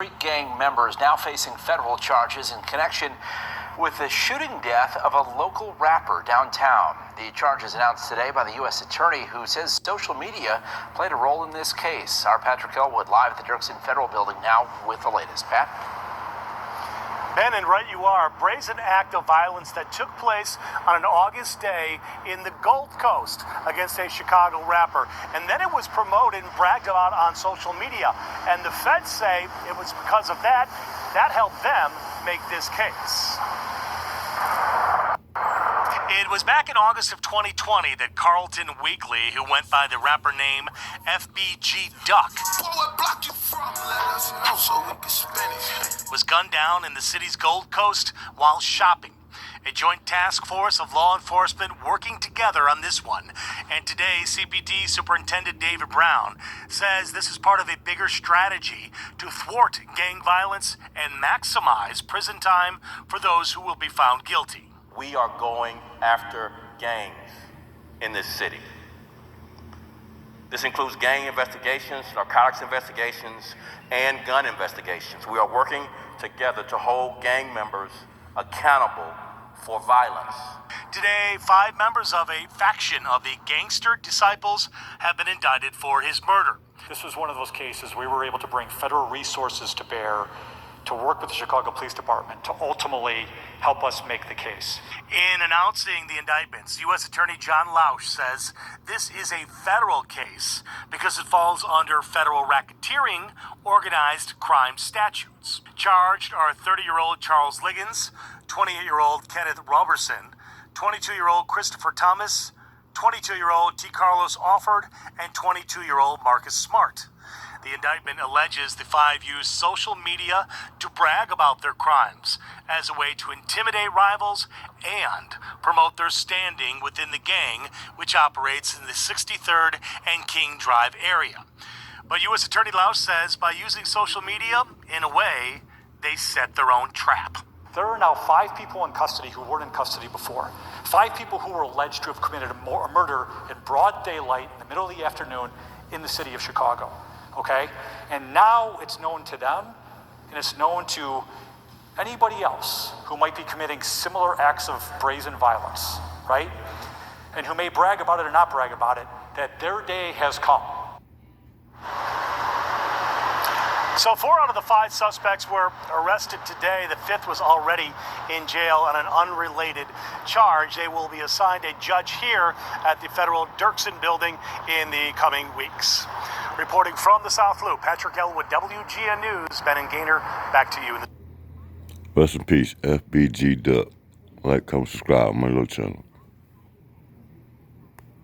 Street gang members now facing federal charges in connection with the shooting death of a local rapper downtown. The charges announced today by the U.S. Attorney, who says social media played a role in this case. Our Patrick Elwood live at the Dirksen Federal Building now with the latest. Pat? Ben, and right you are, a brazen act of violence that took place on an August day in the Gold Coast against a Chicago rapper. And then it was promoted and bragged about on social media. And the feds say it was because of that helped them make this case. It was back in August of 2020 that Carlton Weegley, who went by the rapper name FBG Duck, was gunned down in the city's Gold Coast while shopping. A joint task force of law enforcement working together on this one. And today, CPD Superintendent David Brown says this is part of a bigger strategy to thwart gang violence and maximize prison time for those who will be found guilty. We are going after gangs in this city. This includes gang investigations, narcotics investigations, and gun investigations. We are working together to hold gang members accountable for violence. Today, 5 members of a faction of the Gangster disciples have been indicted for his murder. This was one of those cases we were able to bring federal resources to bear to work with the Chicago Police Department to ultimately help us make the case. In announcing the indictments, U.S. Attorney John Lausch says this is a federal case because it falls under federal racketeering organized crime statutes. Charged are 30-year-old Charles Liggins, 28-year-old Kenneth Roberson, 22-year-old Christopher Thomas, 22-year-old T. Carlos Alford, and 22-year-old Marcus Smart. The indictment alleges the 5 used social media to brag about their crimes as a way to intimidate rivals and promote their standing within the gang, which operates in the 63rd and King Drive area. But U.S. Attorney Lausch says by using social media, in a way, they set their own trap. There are now 5 people in custody who weren't in custody before. 5 people who were alleged to have committed a murder in broad daylight in the middle of the afternoon in the city of Chicago. Okay? And now it's known to them, and it's known to anybody else who might be committing similar acts of brazen violence, right? And who may brag about it or not brag about it, that their day has come. So 4 out of the 5 suspects were arrested today. The 5th was already in jail on an unrelated charge. They will be assigned a judge here at the federal Dirksen building in the coming weeks. Reporting from the South Loop, Patrick Elwood, WGN News. Ben and Gaynor, back to you. Rest in peace, FBG Duck. Like, comment, subscribe on my little channel.